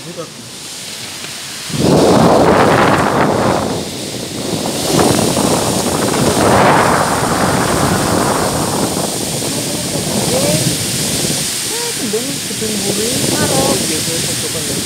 Gitu. Kemudian gedung buri karo gitu coba ya.